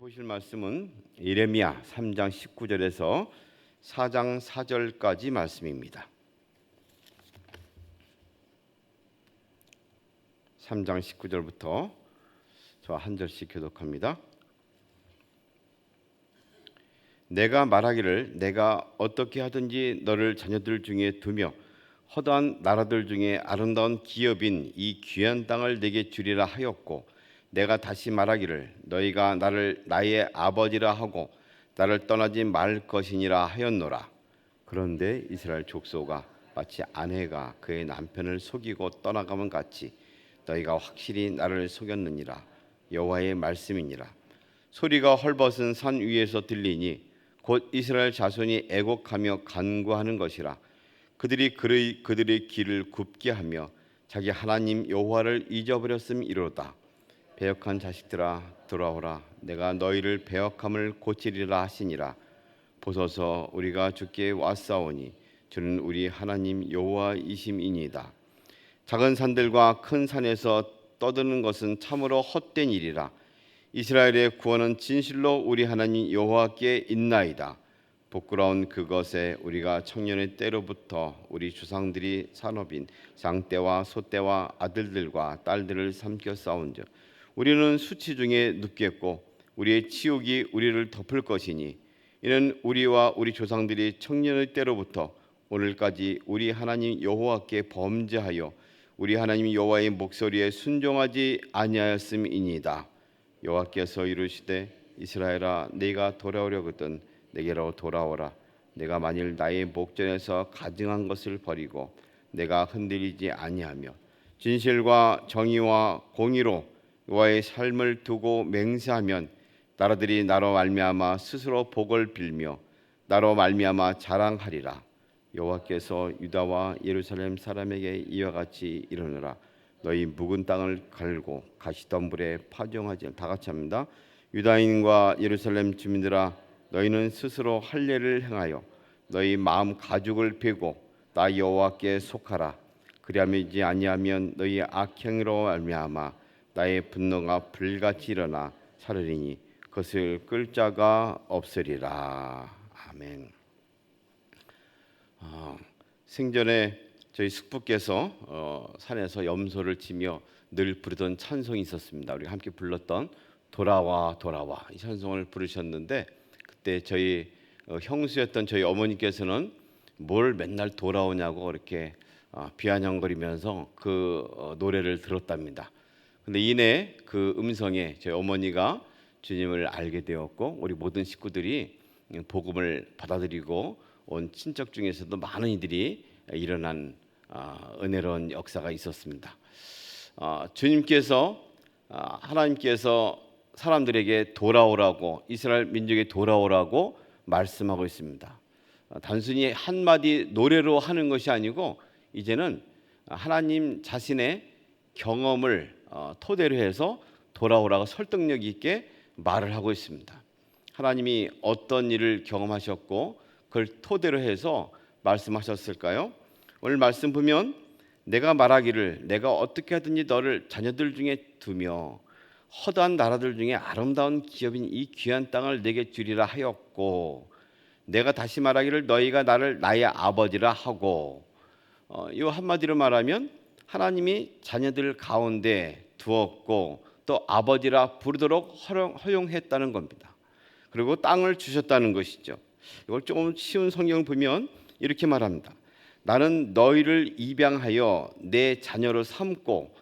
보실 말씀은 예레미야 3장 19절에서 4장 4절까지 말씀입니다. 3장 19절부터 저 한 절씩 교독합니다. 내가 말하기를 내가 어떻게 하든지 너를 자녀들 중에 두며 허다한 나라들 중에 아름다운 기업인 이 귀한 땅을 내게 주리라 하였고, 내가 다시 말하기를 너희가 나를 나의 아버지라 하고 나를 떠나지 말 것이니라 하였노라. 그런데 이스라엘 족속아, 마치 아내가 그의 남편을 속이고 떠나가면 같이 너희가 확실히 나를 속였느니라. 여호와의 말씀이니라. 소리가 헐벗은 산 위에서 들리니 곧 이스라엘 자손이 애곡하며 간구하는 것이라. 그들이 그들의 길을 굽게 하며 자기 하나님 여호와를 잊어버렸음이로다. 배역한 자식들아, 돌아오라. 내가 너희를 배역함을 고치리라 하시니라. 보소서, 우리가 주께 왔사오니 주는 우리 하나님 여호와이심이니이다. 작은 산들과 큰 산에서 떠드는 것은 참으로 헛된 일이라. 이스라엘의 구원은 진실로 우리 하나님 여호와께 있나이다. 부끄러운 그것에 우리가 청년의 때로부터 우리 조상들이 산업인 장대와 소떼와 아들들과 딸들을 삼켜 싸운즉 우리는 수치 중에 눕겠고 우리의 치욕이 우리를 덮을 것이니, 이는 우리와 우리 조상들이 청년의 때로부터 오늘까지 우리 하나님 여호와께 범죄하여 우리 하나님 여호와의 목소리에 순종하지 아니하였음이니이다. 여호와께서 이르시되 이스라엘아, 네가 돌아오려거든 내게로 돌아오라. 내가 만일 나의 목전에서 가증한 것을 버리고 내가 흔들리지 아니하며 진실과 정의와 공의로 여호와의 삶을 두고 맹세하면 나라들이 나로 말미암아 스스로 복을 빌며 나로 말미암아 자랑하리라. 여호와께서 유다와 예루살렘 사람에게 이와 같이 이르노라. 너희 묵은 땅을 갈고 가시덤불에 파종하지. 다 같이 합니다. 유다인과 예루살렘 주민들아, 너희는 스스로 할례를 행하여 너희 마음 가죽을 베고 나 여호와께 속하라. 그리하지 아니하면 너희 악행으로 말미암아 나의 분노가 불같이 일어나 사르리니 그것을 끌 자가 없으리라. 아멘. 생전에 저희 숙부께서 산에서 염소를 치며 늘 부르던 찬송이 있었습니다. 우리가 함께 불렀던 돌아와 돌아와, 이 찬송을 부르셨는데, 그때 저희 형수였던 저희 어머니께서는 뭘 맨날 돌아오냐고 이렇게 비아냥거리면서 그 노래를 들었답니다. 근데 이내 그 음성에 저희 어머니가 주님을 알게 되었고, 우리 모든 식구들이 복음을 받아들이고 온 친척 중에서도 많은 이들이 일어난 은혜로운 역사가 있었습니다. 주님께서 하나님께서 사람들에게 돌아오라고, 이스라엘 민족에 돌아오라고 말씀하고 있습니다. 단순히 한마디 노래로 하는 것이 아니고 이제는 하나님 자신의 경험을 토대로 해서 돌아오라고 설득력 있게 말을 하고 있습니다. 하나님이 어떤 일을 경험하셨고 그걸 토대로 해서 말씀하셨을까요? 오늘 말씀 보면 내가 말하기를 내가 어떻게 하든지 너를 자녀들 중에 두며 허다한 나라들 중에 아름다운 기업인 이 귀한 땅을 내게 주리라 하였고, 내가 다시 말하기를 너희가 나를 나의 아버지라 하고, 이 한마디로 말하면 하나님이 자녀들 가운데 두었고 또 아버지라 부르도록 허용했다는 겁니다. 그리고 땅을 주셨다는 것이죠. 이걸 조금 쉬운 성경을 보면 이렇게 말합니다. 나는 너희를 입양하여 내 자녀로 삼고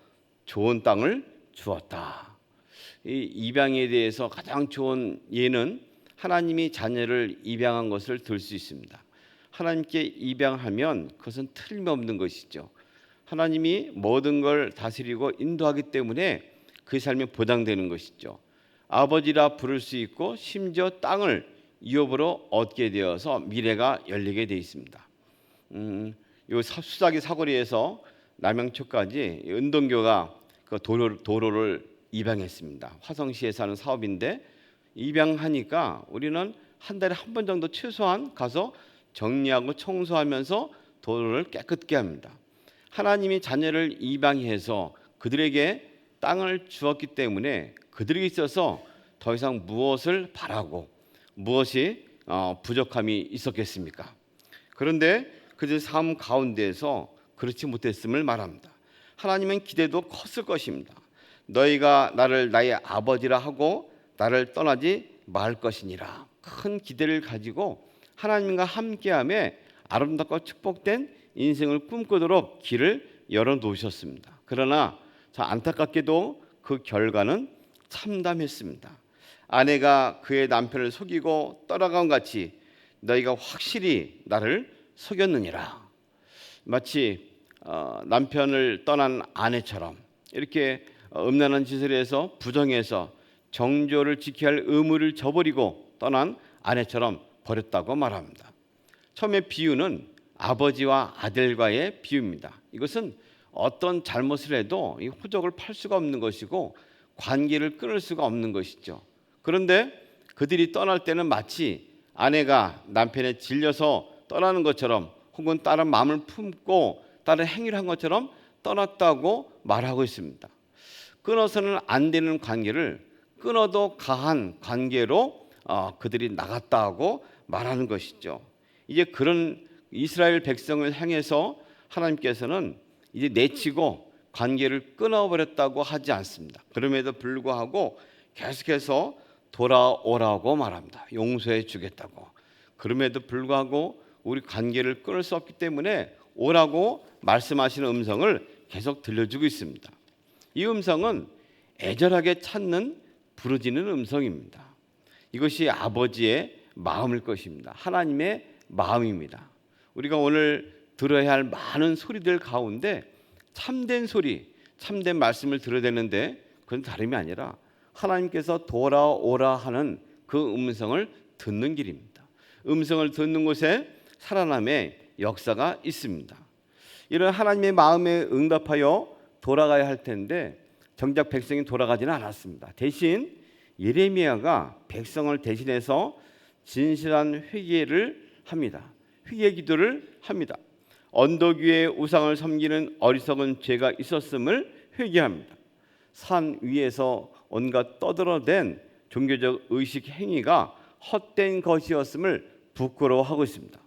좋은 땅을 주었다. 이 입양에 대해서 가장 좋은 예는 하나님이 자녀를 입양한 것을 들 수 있습니다. 하나님께 입양하면 그것은 틀림없는 것이죠. 하나님이 모든 걸 다스리고 인도하기 때문에 그 삶이 보장되는 것이죠. 아버지라 부를 수 있고 심지어 땅을 유업으로 얻게 되어서 미래가 열리게 되어 있습니다. 요 수사기 사거리에서 남양초까지 은동교가 그 도로를 입양했습니다. 화성시에서 하는 사업인데, 입양하니까 우리는 한 달에 한 번 정도 최소한 가서 정리하고 청소하면서 도로를 깨끗게 합니다. 하나님이 자녀를 입양해서 그들에게 땅을 주었기 때문에 그들에게 있어서 더 이상 무엇을 바라고 무엇이 부족함이 있었겠습니까? 그런데 그들 삶 가운데에서 그렇지 못했음을 말합니다. 하나님은 기대도 컸을 것입니다. 너희가 나를 나의 아버지라 하고 나를 떠나지 말 것이니라. 큰 기대를 가지고 하나님과 함께함에 아름답고 축복된 인생을 꿈꾸도록 길을 열어놓으셨습니다. 그러나 안타깝게도 그 결과는 참담했습니다. 아내가 그의 남편을 속이고 떠나간 같이 너희가 확실히 나를 속였느니라. 마치 남편을 떠난 아내처럼 이렇게 음란한 짓을 해서 부정해서 정조를 지켜야 할 의무를 저버리고 떠난 아내처럼 버렸다고 말합니다. 처음에 비유는 아버지와 아들과의 비유입니다. 이것은 어떤 잘못을 해도 이 호적을 팔 수가 없는 것이고 관계를 끊을 수가 없는 것이죠. 그런데 그들이 떠날 때는 마치 아내가 남편에 질려서 떠나는 것처럼 혹은 다른 마음을 품고 다른 행위를 한 것처럼 떠났다고 말하고 있습니다. 끊어서는 안 되는 관계를 끊어도 가한 관계로 그들이 나갔다고 말하는 것이죠. 이제 그런 이스라엘 백성을 향해서 하나님께서는 이제 내치고 관계를 끊어버렸다고 하지 않습니다. 그럼에도 불구하고 계속해서 돌아오라고 말합니다. 용서해 주겠다고. 그럼에도 불구하고 우리 관계를 끊을 수 없기 때문에 오라고 말씀하시는 음성을 계속 들려주고 있습니다. 이 음성은 애절하게 찾는 부르짖는 음성입니다. 이것이 아버지의 마음일 것입니다. 하나님의 마음입니다. 우리가 오늘 들어야 할 많은 소리들 가운데 참된 소리, 참된 말씀을 들어야 되는데 그건 다름이 아니라 하나님께서 돌아오라 하는 그 음성을 듣는 길입니다. 음성을 듣는 곳에 살아남의 역사가 있습니다. 이런 하나님의 마음에 응답하여 돌아가야 할 텐데 정작 백성이 돌아가지는 않았습니다. 대신 예레미야가 백성을 대신해서 진실한 회개를 합니다. 회개 기도를 합니다. 언덕 위에 우상을 섬기는 어리석은 죄가 있었음을 회개합니다. 산 위에서 온갖 떠들어댄 종교적 의식 행위가 헛된 것이었음을 부끄러워하고 있습니다.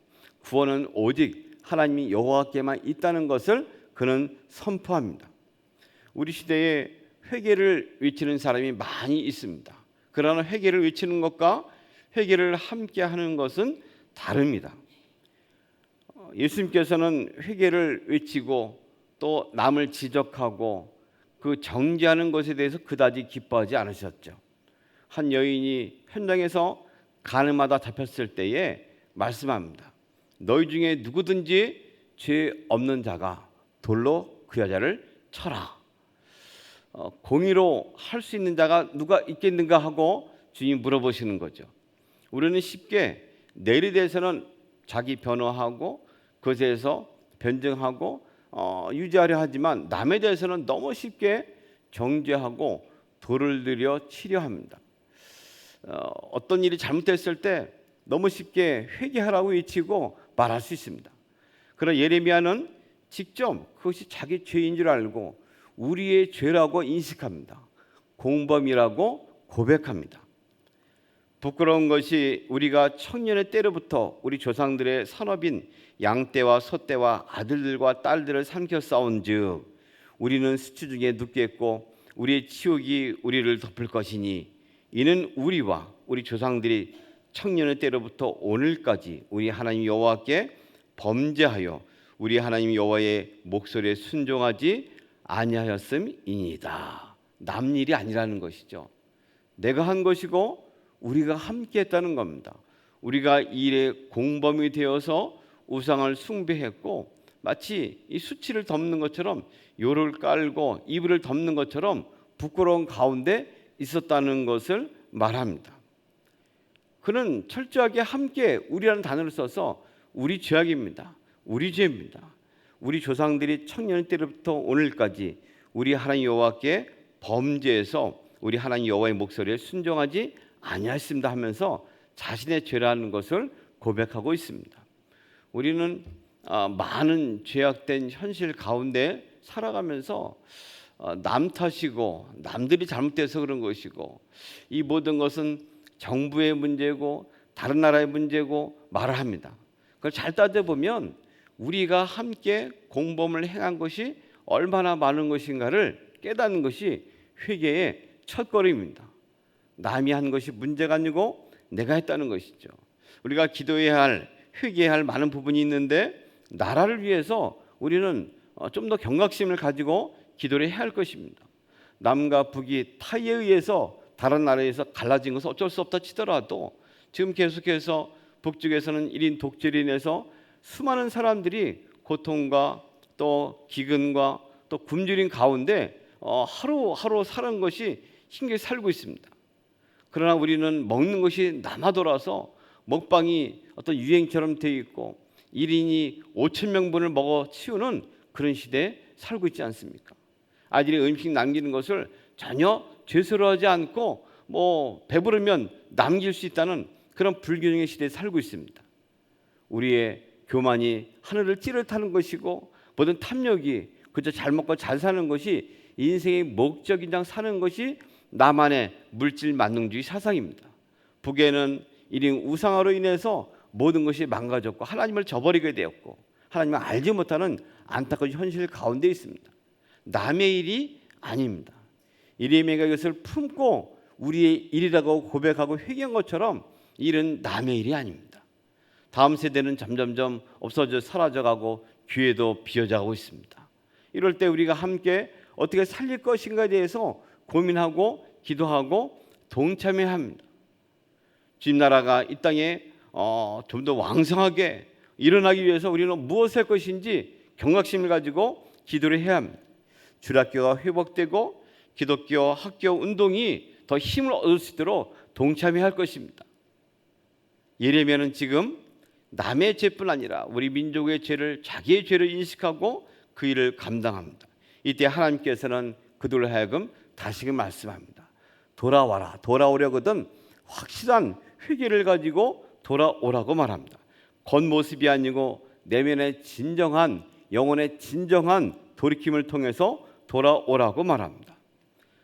구원은 오직 하나님이 여호와께만 있다는 것을 그는 선포합니다. 우리 시대에 회개를 외치는 사람이 많이 있습니다. 그러나 회개를 외치는 것과 회개를 함께 하는 것은 다릅니다. 예수님께서는 회개를 외치고 또 남을 지적하고 그 정죄하는 것에 대해서 그다지 기뻐하지 않으셨죠. 한 여인이 현장에서 가늠하다 잡혔을 때에 말씀합니다. 너희 중에 누구든지 죄 없는 자가 돌로 그 여자를 쳐라. 공의로 할 수 있는 자가 누가 있겠는가 하고 주님이 물어보시는 거죠. 우리는 쉽게 내일에 대해서는 자기 변호하고 그것에서 변증하고 유지하려 하지만 남에 대해서는 너무 쉽게 정죄하고 돌을 들여 치려합니다. 어떤 일이 잘못됐을 때 너무 쉽게 회개하라고 외치고 말할 수 있습니다. 그러나 예레미야는 직접 그것이 자기 죄인 줄 알고 우리의 죄라고 인식합니다. 공범이라고 고백합니다. 부끄러운 것이 우리가 청년의 때로부터 우리 조상들의 산업인 양떼와 소떼와 아들들과 딸들을 삼켜 싸운즉 우리는 수치 중에 눕겠고 우리의 치욕이 우리를 덮을 것이니 이는 우리와 우리 조상들이 청년의 때로부터 오늘까지 우리 하나님 여호와께 범죄하여 우리 하나님 여호와의 목소리에 순종하지 아니하였음이니이다. 남 일이 아니라는 것이죠. 내가 한 것이고 우리가 함께 했다는 겁니다. 우리가 이 일의 공범이 되어서 우상을 숭배했고 마치 이 수치를 덮는 것처럼 요를 깔고 이불을 덮는 것처럼 부끄러운 가운데 있었다는 것을 말합니다. 그는 철저하게 함께 우리라는 단어를 써서 우리 죄악입니다. 우리 죄입니다. 우리 조상들이 청년 때부터 오늘까지 우리 하나님 여호와께 범죄해서 우리 하나님 여호와의 목소리에 순종하지 아니하였습니다 하면서 자신의 죄라는 것을 고백하고 있습니다. 우리는 많은 죄악된 현실 가운데 살아가면서 남 탓이고 남들이 잘못돼서 그런 것이고 이 모든 것은 정부의 문제고 다른 나라의 문제고 말을 합니다. 그걸 잘 따져보면 우리가 함께 공범을 행한 것이 얼마나 많은 것인가를 깨닫는 것이 회개의 첫걸음입니다. 남이 한 것이 문제가 아니고 내가 했다는 것이죠. 우리가 기도해야 할, 회개해야 할 많은 부분이 있는데 나라를 위해서 우리는 좀 더 경각심을 가지고 기도를 해야 할 것입니다. 남과 북이 타에 의해서 다른 나라에서 갈라진 것은 어쩔 수 없다 치더라도 지금 계속해서 북쪽에서는 1인 독재로 인해서 수많은 사람들이 고통과 또 기근과 또 굶주린 가운데 하루하루 사는 것이 힘겹게 살고 있습니다. 그러나 우리는 먹는 것이 남아돌아서 먹방이 어떤 유행처럼 되어 있고 1인이 5천 명분을 먹어 치우는 그런 시대에 살고 있지 않습니까? 아이들이 음식 남기는 것을 전혀 죄스러워하지 않고 배부르면 남길 수 있다는 그런 불균형의 시대에 살고 있습니다. 우리의 교만이 하늘을 찌르타는 것이고 모든 탐욕이 그저 잘 먹고 잘 사는 것이 인생의 목적인 장 사는 것이 나만의 물질 만능주의 사상입니다. 북에는 일인 우상화로 인해서 모든 것이 망가졌고 하나님을 저버리게 되었고 하나님을 알지 못하는 안타까운 현실 가운데 있습니다. 남의 일이 아닙니다. 이레미야가 이것을 품고 우리의 일이라고 고백하고 회개한 것처럼 일은 남의 일이 아닙니다. 다음 세대는 점점점 없어져 사라져가고 교회도 비어져가고 있습니다. 이럴 때 우리가 함께 어떻게 살릴 것인가에 대해서 고민하고 기도하고 동참해야 합니다. 주님 나라가 이 땅에 좀 더 왕성하게 일어나기 위해서 우리는 무엇을 할 것인지 경각심을 가지고 기도를 해야 합니다. 주일학교가 회복되고 기독교 학교 운동이 더 힘을 얻을 수 있도록 동참해야 할 것입니다. 예레미야는 지금 남의 죄뿐 아니라 우리 민족의 죄를 자기의 죄를 인식하고 그 일을 감당합니다. 이때 하나님께서는 그들을 하여금 다시금 말씀합니다. 돌아와라. 돌아오려거든 확실한 회개를 가지고 돌아오라고 말합니다. 겉모습이 아니고 내면의 진정한 영혼의 진정한 돌이킴을 통해서 돌아오라고 말합니다.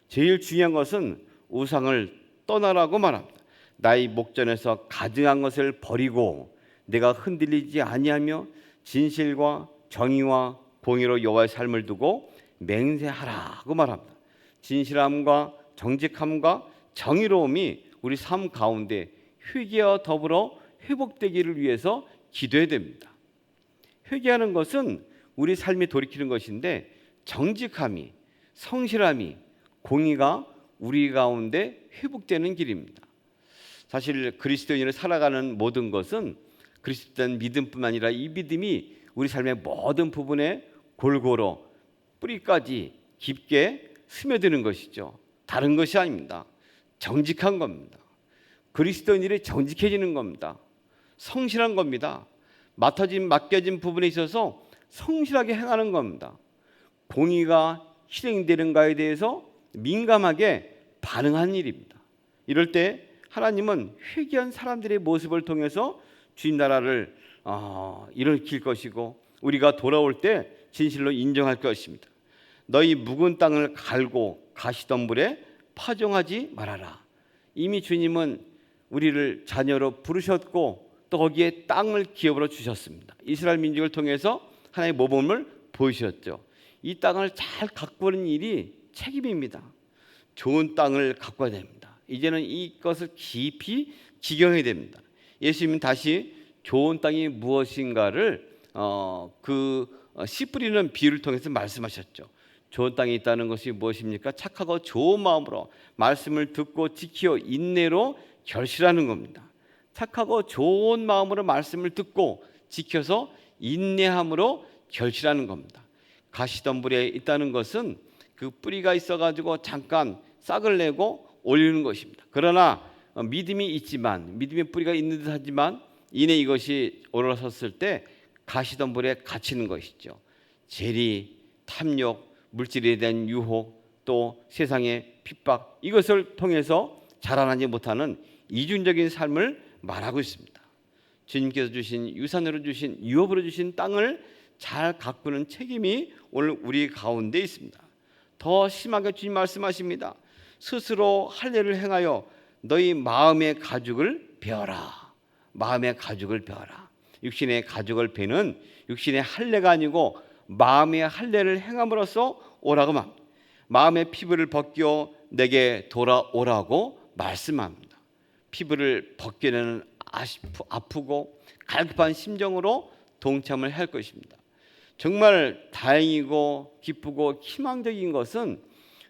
제일 중요한 것은 우상을 떠나라고 말합니다. 나의 목전에서 가증한 것을 버리고 내가 흔들리지 아니하며 진실과 정의와 공의로 여호와의 삶을 두고 맹세하라고 말합니다. 진실함과 정직함과 정의로움이 우리 삶 가운데 회개와 더불어 회복되기를 위해서 기도해야 됩니다. 회개하는 것은 우리 삶이 돌이키는 것인데 정직함이, 성실함이, 공의가 우리 가운데 회복되는 길입니다. 사실 그리스도인으로 살아가는 모든 것은 그리스도인 믿음뿐만 아니라 이 믿음이 우리 삶의 모든 부분에 골고루 뿌리까지 깊게 스며드는 것이죠. 다른 것이 아닙니다. 정직한 겁니다. 그리스도인들이 정직해지는 겁니다. 성실한 겁니다. 맡겨진 부분에 있어서 성실하게 행하는 겁니다. 공의가 실행되는가에 대해서 민감하게 반응하는 일입니다. 이럴 때 하나님은 회개한 사람들의 모습을 통해서 주님 나라를 일으킬 것이고 우리가 돌아올 때 진실로 인정할 것입니다. 너희 묵은 땅을 갈고 가시덤불에 파종하지 말아라. 이미 주님은 우리를 자녀로 부르셨고 또 거기에 땅을 기업으로 주셨습니다. 이스라엘 민족을 통해서 하나님의 모범을 보이셨죠. 이 땅을 잘 가꾸는 일이 책임입니다. 좋은 땅을 가꿔야 됩니다. 이제는 이것을 깊이 기경해야 됩니다. 예수님은 다시 좋은 땅이 무엇인가를 씨 뿌리는 비유를 통해서 말씀하셨죠. 좋은 땅에 있다는 것이 무엇입니까? 착하고 좋은 마음으로 말씀을 듣고 지키어 인내로 결실하는 겁니다. 착하고 좋은 마음으로 말씀을 듣고 지켜서 인내함으로 결실하는 겁니다. 가시덤불에 있다는 것은 그 뿌리가 있어가지고 잠깐 싹을 내고 올리는 것입니다. 그러나 믿음이 있지만 믿음의 뿌리가 있는 듯하지만 이내 이것이 올라섰을 때 가시덤불에 갇히는 것이죠. 재리, 탐욕, 물질에 대한 유혹, 또 세상의 핍박 이것을 통해서 자라나지 못하는 이중적인 삶을 말하고 있습니다. 주님께서 주신 유산으로 주신 유업으로 주신 땅을 잘 가꾸는 책임이 오늘 우리 가운데 있습니다. 더 심하게 주님 말씀하십니다. 스스로 할례를 행하여 너희 마음의 가죽을 베어라. 마음의 가죽을 베어라. 육신의 가죽을 베는 육신의 할례가 아니고 마음의 할례를 행함으로써 오라고 합니다. 마음의 피부를 벗겨 내게 돌아오라고 말씀합니다. 피부를 벗기는 아프고 갈급한 심정으로 동참을 할 것입니다. 정말 다행이고 기쁘고 희망적인 것은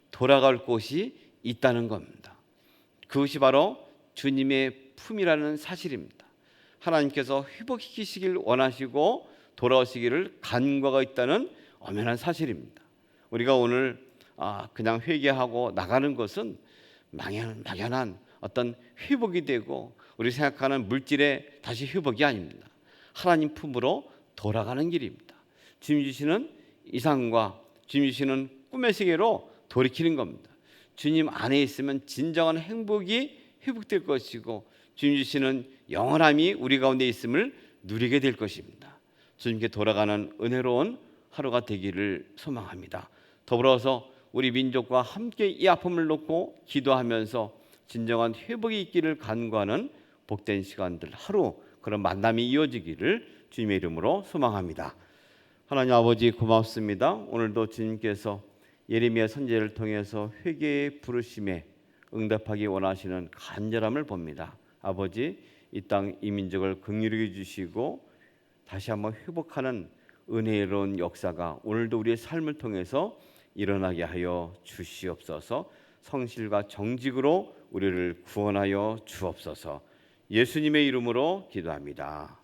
돌아갈 곳이 있다는 겁니다. 그것이 바로 주님의 품이라는 사실입니다. 하나님께서 회복시키시길 원하시고 돌아오시기를 간과가 있다는 엄연한 사실입니다. 우리가 오늘 그냥 회개하고 나가는 것은 막연한 어떤 회복이 되고 우리 생각하는 물질의 다시 회복이 아닙니다. 하나님 품으로 돌아가는 길입니다. 주님 주시는 이상과 주님 주시는 꿈의 세계로 돌이키는 겁니다. 주님 안에 있으면 진정한 행복이 회복될 것이고 주님 주시는 영원함이 우리 가운데 있음을 누리게 될 것입니다. 주님께 돌아가는 은혜로운 하루가 되기를 소망합니다. 더불어서 우리 민족과 함께 이 아픔을 놓고 기도하면서 진정한 회복이 있기를 간구하는 복된 시간들 하루 그런 만남이 이어지기를 주님의 이름으로 소망합니다. 하나님 아버지 고맙습니다. 오늘도 주님께서 예레미야 선지자를 통해서 회개의 부르심에 응답하기 원하시는 간절함을 봅니다. 아버지 이 땅 이 민족을 긍휼히 주시고 다시 한번 회복하는 은혜로운 역사가 오늘도 우리의 삶을 통해서 일어나게 하여 주시옵소서. 성실과 정직으로 우리를 구원하여 주옵소서. 예수님의 이름으로 기도합니다.